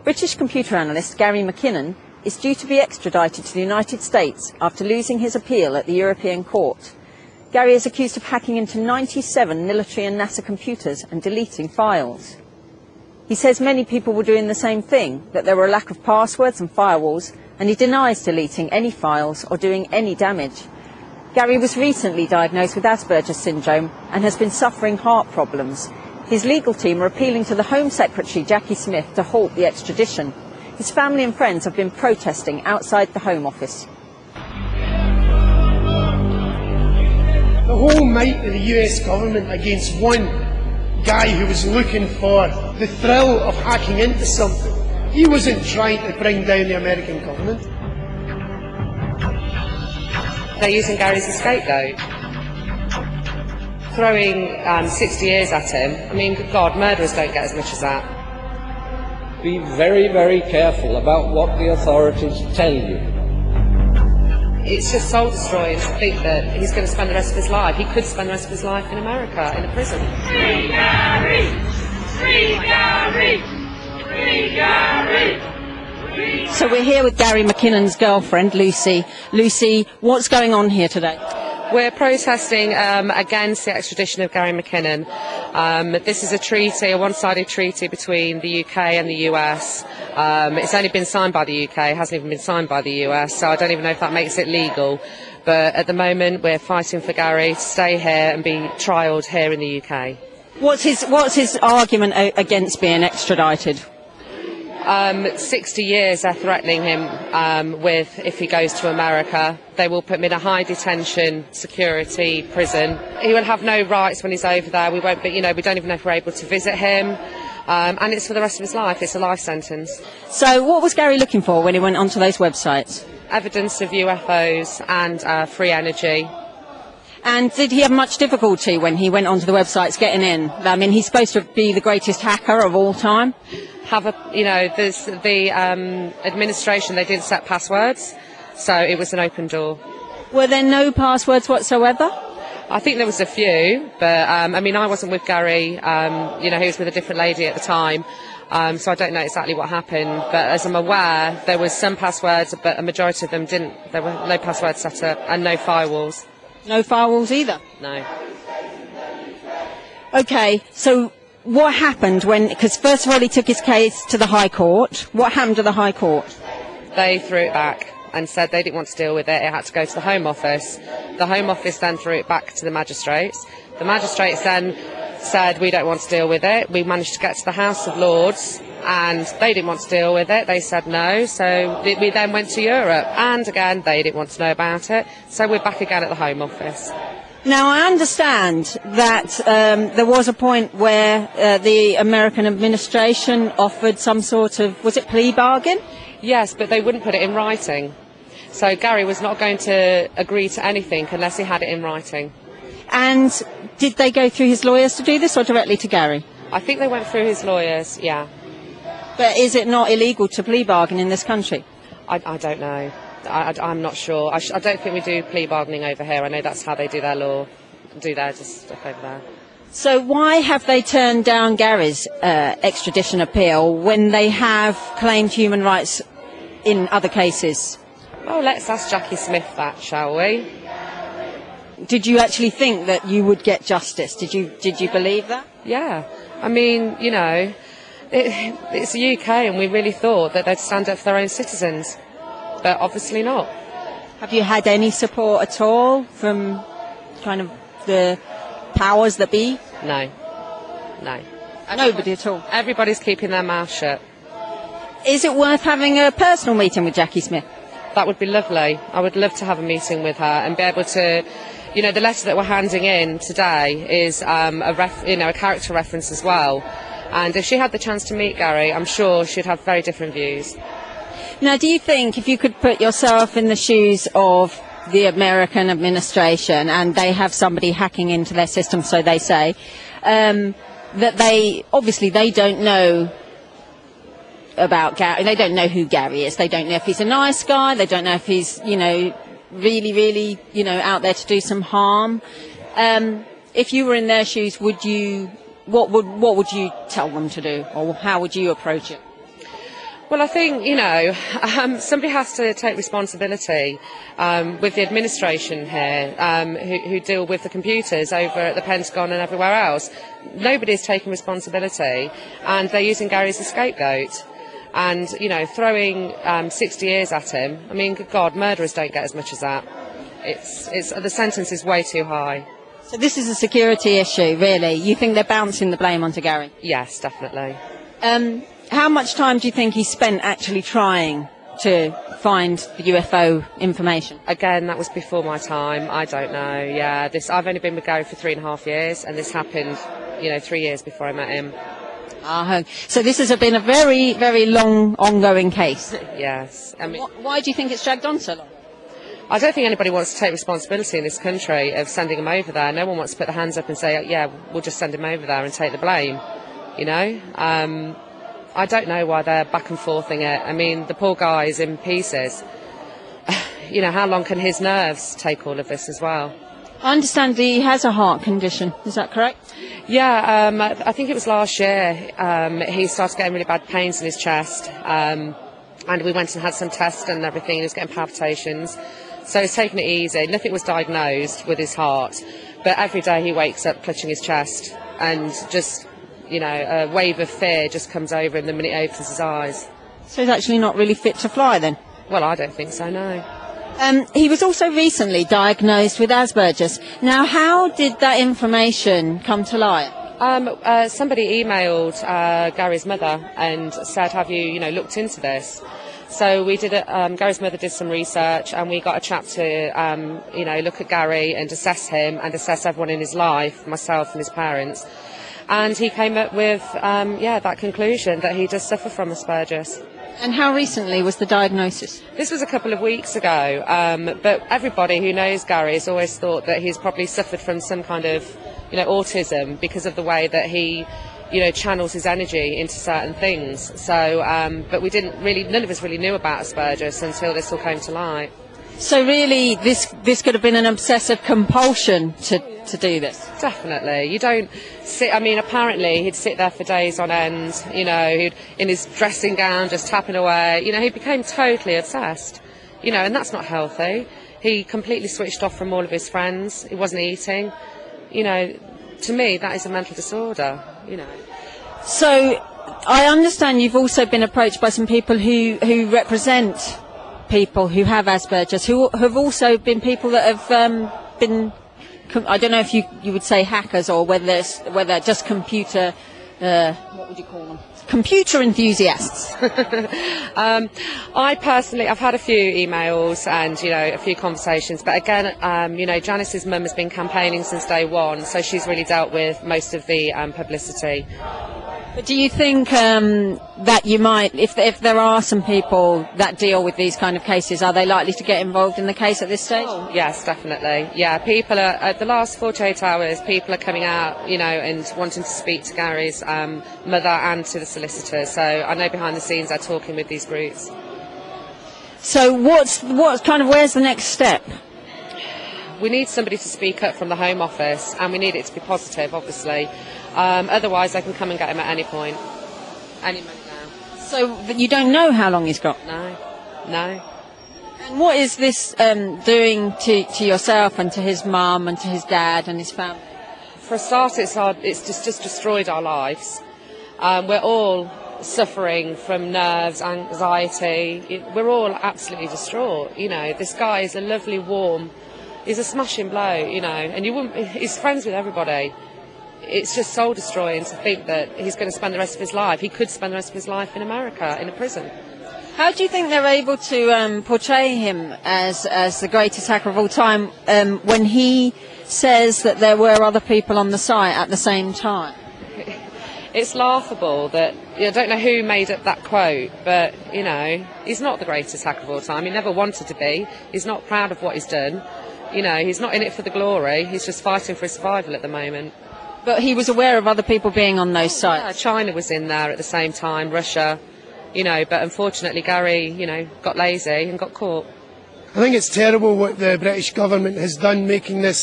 British computer analyst Gary McKinnon is due to be extradited to the United States after losing his appeal at the European Court. Gary is accused of hacking into 97 military and NASA computers and deleting files. He says many people were doing the same thing, that there were a lack of passwords and firewalls, and he denies deleting any files or doing any damage. Gary was recently diagnosed with Asperger's syndrome and has been suffering heart problems. His legal team are appealing to the Home Secretary, Jackie Smith, to halt the extradition. His family and friends have been protesting outside the Home Office. The whole might of the US government against one guy who was looking for the thrill of hacking into something. He wasn't trying to bring down the American government. They're using Gary as a scapegoat. Throwing 60 years at him. I mean, good God, murderers don't get as much as that. Be very, very careful about what the authorities tell you. It's just soul-destroying to think that he's going to spend the rest of his life. He could spend the rest of his life in America, in a prison. Free Gary! Free Gary! Free Gary! Free... So we're here with Gary McKinnon's girlfriend, Lucy. Lucy, what's going on here today? We're protesting against the extradition of Gary McKinnon. This is a treaty, a one-sided treaty between the UK and the US. It's only been signed by the UK, it hasn't even been signed by the US, so I don't even know if that makes it legal. But at the moment, we're fighting for Gary to stay here and be trialled here in the UK. What's his argument against being extradited? 60 years they're threatening him with if he goes to America. They will put him in a high detention security prison. He will have no rights when he's over there. We won't be, we don't even know if we're able to visit him. And it's for the rest of his life. It's a life sentence. So what was Gary looking for when he went onto those websites? Evidence of UFOs and free energy. And did he have much difficulty when he went onto the websites getting in? I mean, he's supposed to be the greatest hacker of all time. There's the administration, they didn't set passwords, so it was an open door. Were there no passwords whatsoever? I think there was a few, but I wasn't with Gary, he was with a different lady at the time, so I don't know exactly what happened, but as I'm aware, there was some passwords, but a majority of them didn't, there were no passwords set up and no firewalls. No firewalls either? No. Okay, so what happened because first of all he took his case to the High Court. What happened to the High Court? They threw it back and said they didn't want to deal with it. It had to go to the Home Office. The Home Office then threw it back to the magistrates. The magistrates then said we don't want to deal with it. We managed to get to the House of Lords and they didn't want to deal with it. They said no, so we then went to Europe and again they didn't want to know about it. So we're back again at the Home Office. Now, I understand that there was a point where the American administration offered some sort of, was it plea bargain? Yes, but they wouldn't put it in writing. So Gary was not going to agree to anything unless he had it in writing. And did they go through his lawyers to do this or directly to Gary? I think they went through his lawyers, yeah. But is it not illegal to plea bargain in this country? I don't know. I'm not sure. I don't think we do plea bargaining over here. I know that's how they do their law, do their stuff over there. So why have they turned down Gary's extradition appeal when they have claimed human rights in other cases? Well, let's ask Jackie Smith that, shall we? Did you actually think that you would get justice? Did you believe that? Yeah. I mean, it's the UK and we really thought that they'd stand up for their own citizens. But obviously not. Have you had any support at all from kind of the powers that be? No. Nobody at all? Everybody's keeping their mouth shut. Is it worth having a personal meeting with Jackie Smith? That would be lovely. I would love to have a meeting with her and be able to, the letter that we're handing in today is a character reference as well. And if she had the chance to meet Gary, I'm sure she'd have very different views. Now, do you think if you could put yourself in the shoes of the American administration and they have somebody hacking into their system, so they say, that they don't know about Gary, they don't know who Gary is, they don't know if he's a nice guy, they don't know if he's, really, out there to do some harm. If you were in their shoes, what would you tell them to do, or how would you approach it? Well, I think, somebody has to take responsibility with the administration here who deal with the computers over at the Pentagon and everywhere else. Nobody's taking responsibility, and they're using Gary as a scapegoat. And, throwing 60 years at him, I mean, good God, murderers don't get as much as that. The sentence is way too high. So this is a security issue, really? You think they're bouncing the blame onto Gary? Yes, definitely. How much time do you think he spent actually trying to find the UFO information? Again, that was before my time. I don't know. Yeah, I've only been with Gary for 3.5 years, and this happened, 3 years before I met him. So this has been a very, very long, ongoing case. Yes. I mean, why do you think it's dragged on so long? I don't think anybody wants to take responsibility in this country of sending him over there. No one wants to put their hands up and say, yeah, we'll just send him over there and take the blame. I don't know why they're back and forthing it. I mean, the poor guy is in pieces. How long can his nerves take all of this as well? I understand he has a heart condition. Is that correct? Yeah, I think it was last year. He started getting really bad pains in his chest. And we went and had some tests and everything. He was getting palpitations. So he's taking it easy. Nothing was diagnosed with his heart. But every day he wakes up clutching his chest and just... a wave of fear just comes over him the minute he opens his eyes. So he's actually not really fit to fly then? Well, I don't think so, no. He was also recently diagnosed with Asperger's. Now, how did that information come to light? Somebody emailed Gary's mother and said, have you, looked into this? So we did it. Gary's mother did some research, and we got a chap to, look at Gary and assess him and assess everyone in his life, myself and his parents. And he came up with, that conclusion that he does suffer from Asperger's. And how recently was the diagnosis? This was a couple of weeks ago, but everybody who knows Gary has always thought that he's probably suffered from some kind of, autism because of the way that he, channels his energy into certain things. So, but none of us really knew about Asperger's until this all came to light. So really, this could have been an obsessive compulsion to do this? Definitely. You don't sit... I mean, apparently he'd sit there for days on end, he'd in his dressing gown just tapping away. He became totally obsessed, and that's not healthy. He completely switched off from all of his friends. He wasn't eating. To me, that is a mental disorder, So I understand you've also been approached by some people who represent people who have Asperger's, who have also been people that have been, I don't know if you would say hackers or whether just computer, what would you call them? Computer enthusiasts. I personally, I've had a few emails and, a few conversations, but again, Janice's mum has been campaigning since day one, so she's really dealt with most of the publicity. But do you think that you might, if there are some people that deal with these kind of cases, are they likely to get involved in the case at this stage? Oh, yes, definitely. Yeah, people are, at the last 48 hours, people are coming out, and wanting to speak to Gary's mother and to the solicitors. So I know behind the scenes they're talking with these groups. So where's the next step? We need somebody to speak up from the Home Office, and we need it to be positive, obviously. Otherwise, they can come and get him at any point, any minute now. So you don't know how long he's got? No. And what is this doing to yourself and to his mum and to his dad and his family? For a start, it's hard. It's just destroyed our lives. We're all suffering from nerves, anxiety. We're all absolutely distraught. This guy is a lovely, warm. He's a smashing bloke, and he's friends with everybody. It's just soul destroying to think that he's going to spend the rest of his life. He could spend the rest of his life in America, in a prison. How do you think they're able to portray him as the greatest hacker of all time when he says that there were other people on the site at the same time? It's laughable that, I don't know who made up that quote, but, he's not the greatest hacker of all time. He never wanted to be. He's not proud of what he's done. He's not in it for the glory. He's just fighting for his survival at the moment. But he was aware of other people being on those sites? Yeah, China was in there at the same time, Russia, but unfortunately Gary, got lazy and got caught. I think it's terrible what the British government has done, making this